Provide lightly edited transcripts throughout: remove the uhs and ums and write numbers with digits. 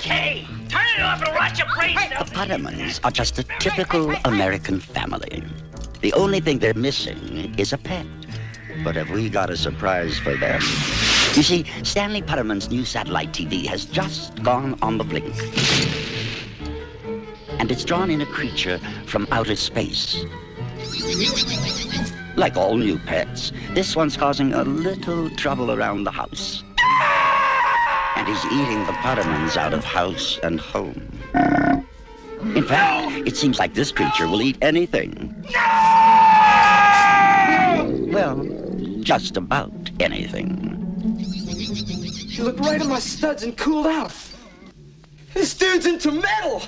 Hey, turn it off and watch your brains. The Pottermans are just a typical American family. The only thing they're missing is a pet. But have we got a surprise for them? You see, Stanley Potterman's new satellite TV has just gone on the blink. And it's drawn in a creature from outer space. Like all new pets, this one's causing a little trouble around the house. And he's eating the Pottermans out of house and home. In fact, it seems like this creature will eat anything. Well, just about anything. You looked right at my studs and cooled out. This dude's into metal!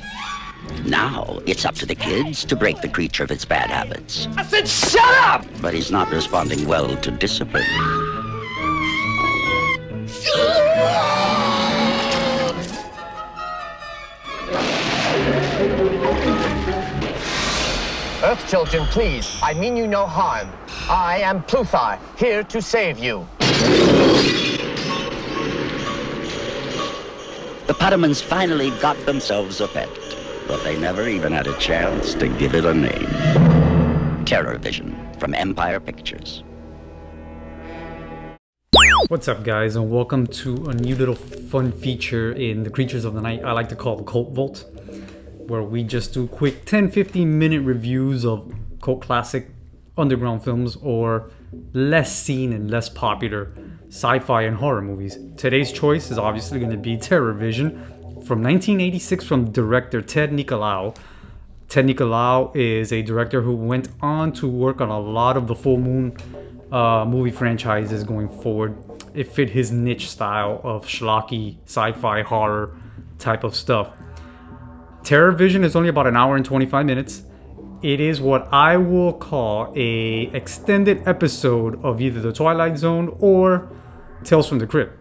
Now, it's up to the kids to break the creature of its bad habits. I said shut up! But he's not responding well to discipline. Earth children, please. I mean you no harm. I am Pluthar, here to save you. The Pottermans finally got themselves a pet, but they never even had a chance to give it a name. TerrorVision from Empire Pictures. What's up, guys, and welcome to a new little fun feature in the Creatures of the Night I like to call the Cult Vault, where we just do quick 10-15 minute reviews of cult classic underground films or less seen and less popular sci-fi and horror movies. Today's choice is obviously going to be TerrorVision from 1986 from director Ted Nicolaou. Ted Nicolaou is a director who went on to work on a lot of the Full Moon movie franchises going forward. It fit his niche style of schlocky sci-fi horror type of stuff. TerrorVision is only about an hour and 25 minutes. It is what I will call a extended episode of either The Twilight Zone or Tales from the Crypt.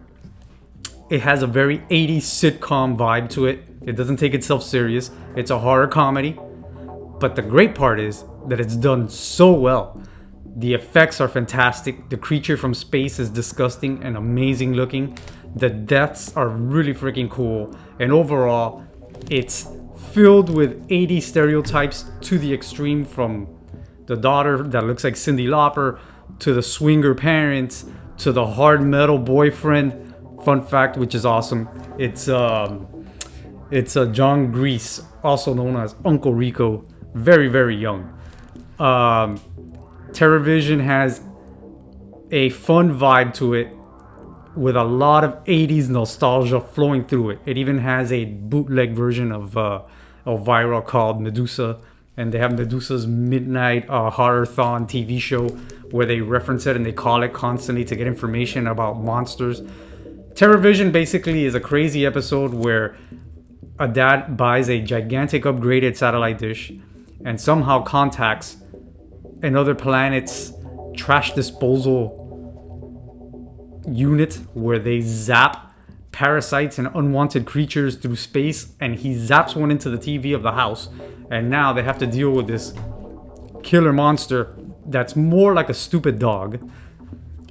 It has a very 80s sitcom vibe to it. It doesn't take itself serious. It's a horror comedy. But the great part is that it's done so well. The effects are fantastic. The creature from space is disgusting and amazing looking. The deaths are really freaking cool. And overall, it's filled with 80s stereotypes to the extreme, from the daughter that looks like Cyndi Lauper to the swinger parents to the hard metal boyfriend. Fun fact, which is awesome, it's John Grease, also known as Uncle Rico, very, very young. TerrorVision has a fun vibe to it with a lot of 80s nostalgia flowing through it. It even has a bootleg version of Elvira called Medusa, and they have Medusa's Midnight Horror-thon TV show where they reference it and they call it constantly to get information about monsters. TerrorVision basically is a crazy episode where a dad buys a gigantic upgraded satellite dish and somehow contacts another planet's trash disposal unit where they zap parasites and unwanted creatures through space, and he zaps one into the TV of the house, and now they have to deal with this killer monster that's more like a stupid dog.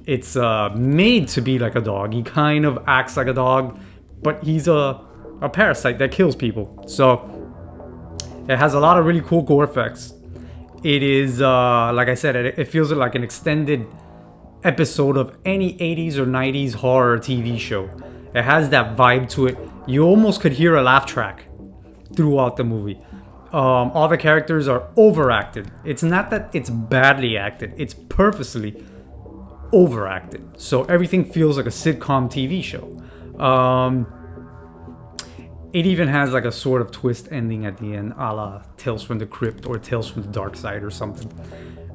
It's made to be like a dog. He kind of acts like a dog, but he's a parasite that kills people. So it has a lot of really cool gore effects. It is, like I said, it feels like an extended episode of any 80s or 90s horror TV show. It has that vibe to it. You almost could hear a laugh track throughout the movie. All the characters are overacted. It's not that it's badly acted. It's purposely overacted. So everything feels like a sitcom TV show. It even has like a sort of twist ending at the end, a la Tales from the Crypt or Tales from the Dark Side or something.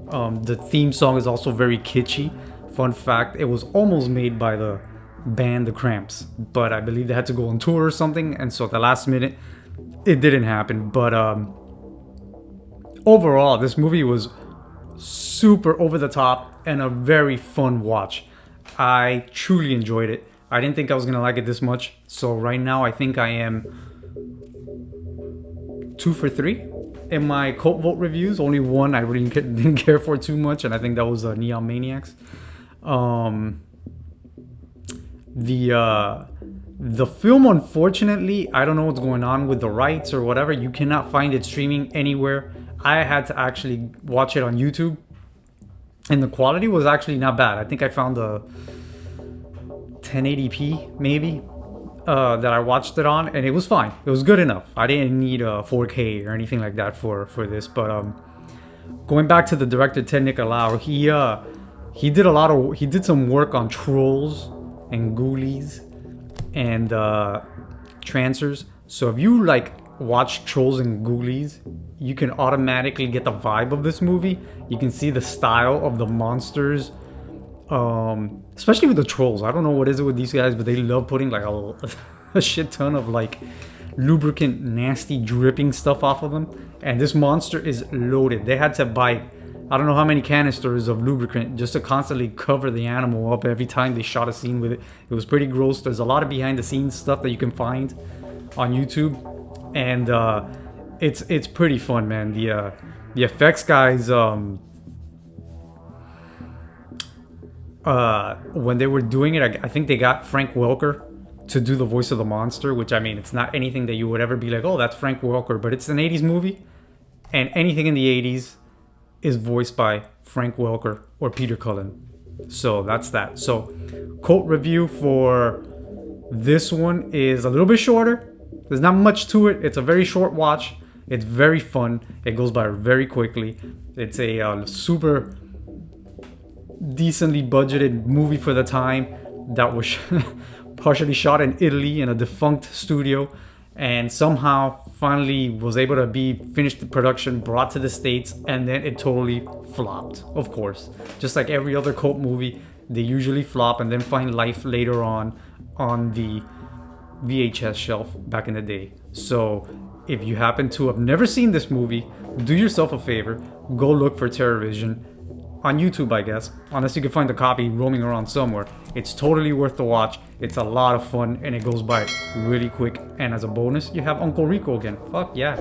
The theme song is also very kitschy. Fun fact, it was almost made by the band The Cramps, but I believe they had to go on tour or something, and so at the last minute, it didn't happen. But overall, this movie was super over the top and a very fun watch. I truly enjoyed it. I didn't think I was going to like it this much. So right now, I think I am 2 for 3 in my Cult Vault reviews. Only one I really didn't care for too much, and I think that was Neon Maniacs. The The film, unfortunately, I don't know what's going on with the rights or whatever. You cannot find it streaming anywhere. I had to actually watch it on YouTube. And the quality was actually not bad. I think I found a 1080p maybe that I watched it on, and it was fine. It was good enough. I didn't need a 4K or anything like that for this. But going back to the director Ted Nicolaou, he did some work on Trolls and Ghoulies and Trancers. So if you like watch Trolls and Ghoulies, you can automatically get the vibe of this movie. You can see the style of the monsters, especially with the Trolls. I don't know what is it with these guys, but they love putting like a shit ton of like lubricant, nasty, dripping stuff off of them. And this monster is loaded. They had to buy I don't know how many canisters of lubricant just to constantly cover the animal up every time they shot a scene with it. It was pretty gross. There's a lot of behind the scenes stuff that you can find on YouTube, and it's pretty fun, man. The effects guys, when they were doing it, I think they got Frank Welker to do the voice of the monster, which, I mean, it's not anything that you would ever be like, oh, that's Frank Welker, but it's an 80s movie, and anything in the 80s is voiced by Frank Welker or Peter Cullen. So that's that. So quote review for this one is a little bit shorter. There's not much to it. It's a very short watch. It's very fun. It goes by very quickly. It's a super decently budgeted movie for the time that was partially shot in Italy in a defunct studio, and somehow finally was able to be finished the production, brought to the States, and then it totally flopped. Of course, just like every other cult movie, they usually flop and then find life later on the VHS shelf back in the day. So if you happen to have never seen this movie, do yourself a favor, go look for TerrorVision on YouTube, I guess, unless you can find the copy roaming around somewhere. It's totally worth the watch. It's a lot of fun, and it goes by really quick. And as a bonus, you have Uncle Rico again. Fuck yeah.